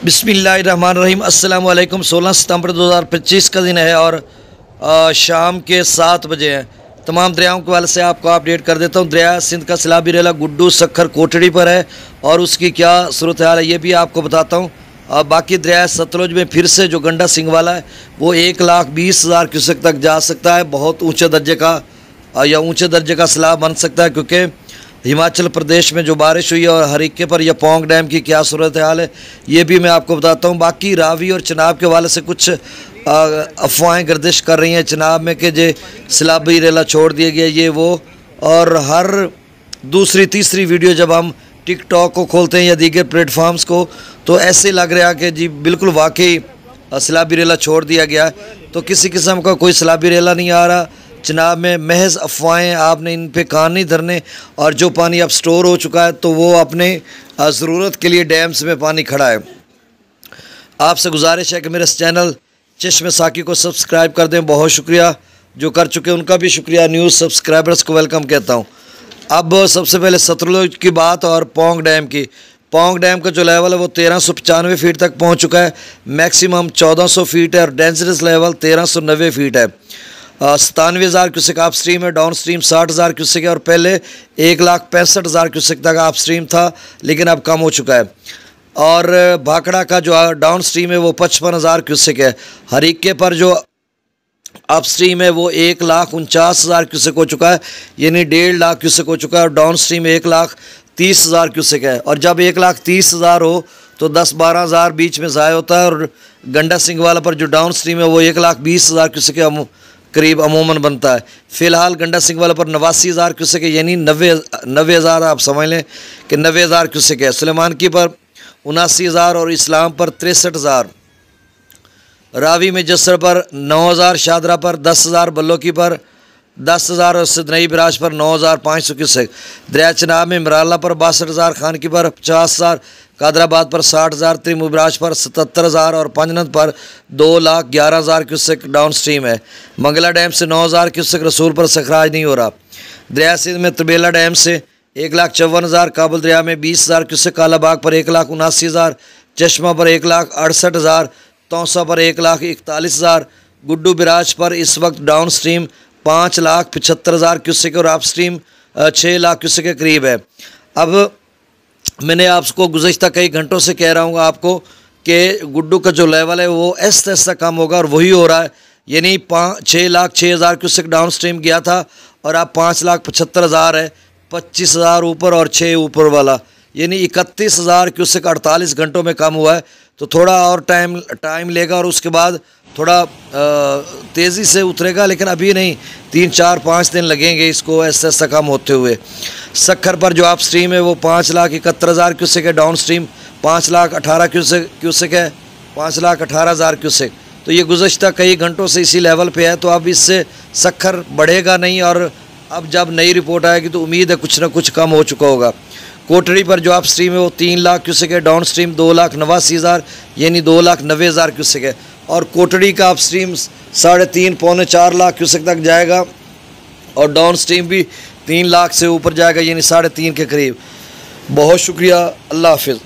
बिस्मिल्लाहिर्रहमानिर्रहीम। अस्सलाम वालेकुम। 16 सितंबर 2025 का दिन है और शाम के 7 बजे हैं। तमाम दरियाओं के वाले से आपको अपडेट कर देता हूँ। दरिया सिंध का सैलाबी रेला गुड्डू सखर कोटड़ी पर है और उसकी क्या सूरत हाल है ये भी आपको बताता हूँ। बाकी दरिया सतलुज में फिर से जो गंडा सिंह वाला है वो 1,20,000 क्यूसेक तक जा सकता है। बहुत ऊँचे दर्जे का या ऊँचे दर्जे का सैलाब बन सकता है, क्योंकि हिमाचल प्रदेश में जो बारिश हुई है और हरीके पर या पोंग डैम की क्या सूरत हाल है ये भी मैं आपको बताता हूँ। बाकी रावी और चनाब के वाले से कुछ अफवाहें गर्दिश कर रही हैं चनाब में कि जे सैलाबी रेला छोड़ दिया गया ये वो, और हर दूसरी तीसरी वीडियो जब हम टिकटॉक को खोलते हैं या दीगर प्लेटफार्म्स को तो ऐसे लग रहा कि जी बिल्कुल वाकई सैलाबी रेला छोड़ दिया गया है। तो किसी किस्म का कोई सैलाबी रेला नहीं आ रहा चनाब में, महज अफवाहें। आपने इन पे कान नहीं धरने और जो पानी अब स्टोर हो चुका है तो वो अपने ज़रूरत के लिए डैम्स में पानी खड़ा है। आपसे गुजारिश है कि मेरे इस चैनल चश्मे साकी को सब्सक्राइब कर दें। बहुत शुक्रिया, जो कर चुके उनका भी शुक्रिया। न्यूज़ सब्सक्राइबर्स को वेलकम कहता हूँ। अब सबसे पहले सतलुज की बात और पोंग डैम की। पोंग डैम का जो लेवल है वो 1395 फीट तक पहुँच चुका है। मैक्सिमम 1400 फीट है और डेंजरस लेवल 1390 फीट है। 97,000 क्यूसेक आप स्ट्रीम है, डाउन स्ट्रीम 60,000 क्यूसेक है और पहले 1,65,000 क्यूसेक तक आप स्ट्रीम था, लेकिन अब कम हो चुका है। और भाखड़ा का जो डाउन स्ट्रीम है वो 55,000 क्यूसेक है। हरीके पर जो अप स्ट्रीम है वो 1,49,000 क्यूसेक हो चुका है, यानी 1.5 लाख क्यूसेक हो चुका है और डाउन स्ट्रीम 1,30,000 क्यूसेक है। और जब 1,30,000 हो तो 10-12,000 बीच में ज़ाया होता है। और गंडा सिंह वाला पर जो डाउन स्ट्रीम है वो 1,20,000 क्यूसेक के करीब अमूमन बनता है। फ़िलहाल गंडा सिंह वाला पर 89,000 क्यूसेक है, यानी 90,000 आप समझ लें कि 90,000 क्यूसेक है। सुलेमान की पर 79,000 और इस्लाम पर 63,000। रावी में जसर पर 9,000, शादरा पर 10,000, बल्लोकी पर 10,000 और सिदनई बिराज पर 9,500 क्यूसेक। दरिया चनाब में मराला पर 62,000, खानकी पर 50,000, कादराबाद पर 60,000, त्रिमुबराज पर 77,000 और पंजनद पर 2,11,000 क्यूसेक डाउन स्ट्रीम है। मंगला डैम से 9,000 क्यूसेक, रसूल पर सखराज नहीं हो रहा। दरिया सिंध में तबेला डैम से 1,54,000, काबुल दरिया में 20,000 क्यूसेक, कालाबाग पर 1,79,000, चश्मा पर 1,68,000, तौसा पर 1,41,000, गुड्डू बिराज पर इस वक्त डाउन स्ट्रीम 5,75,000 क्यूसेक और आप स्ट्रीम 6 लाख क्यूसेक के करीब है। अब मैंने आपको गुज़श्ता कई घंटों से कह रहा हूँ आपको कि गुड्डू का जो लेवल है वो ऐसा कम होगा और वही हो रहा है, यानी 6,06,000 क्यूसेक डाउन स्ट्रीम गया था और अब 5,75,000 है। 25,000 ऊपर और 6 ऊपर वाला, यानी 31,000 क्यूसेक 48 घंटों में कम हुआ है। तो थोड़ा और टाइम लेगा और उसके बाद थोड़ा तेज़ी से उतरेगा, लेकिन अभी नहीं, 3-4-5 दिन लगेंगे इसको ऐसा कम होते हुए। सखर पर जो आप स्ट्रीम है वो 5,71,000 क्यूसेक है, डाउन स्ट्रीम 5,18,000 क्यूसेक है, 5,18,000 क्यूसेक। तो ये गुज़श्ता कई घंटों से इसी लेवल पे है, तो अब इससे सखर बढ़ेगा नहीं और अब जब नई रिपोर्ट आएगी तो उम्मीद है कुछ ना कुछ कम हो चुका होगा। कोटड़ी पर जो आप स्ट्रीम है वो 3 लाख क्यूसेक है, डाउन स्ट्रीम 2,89,000 यानी 2,90,000 क्यूसेक है। और कोटड़ी का आप स्ट्रीम 3.5-4 लाख क्यूसेक तक जाएगा और डाउन स्ट्रीम भी 3 लाख से ऊपर जाएगा, यानी 3.5 के करीब। बहुत शुक्रिया, अल्लाह हाफिज़।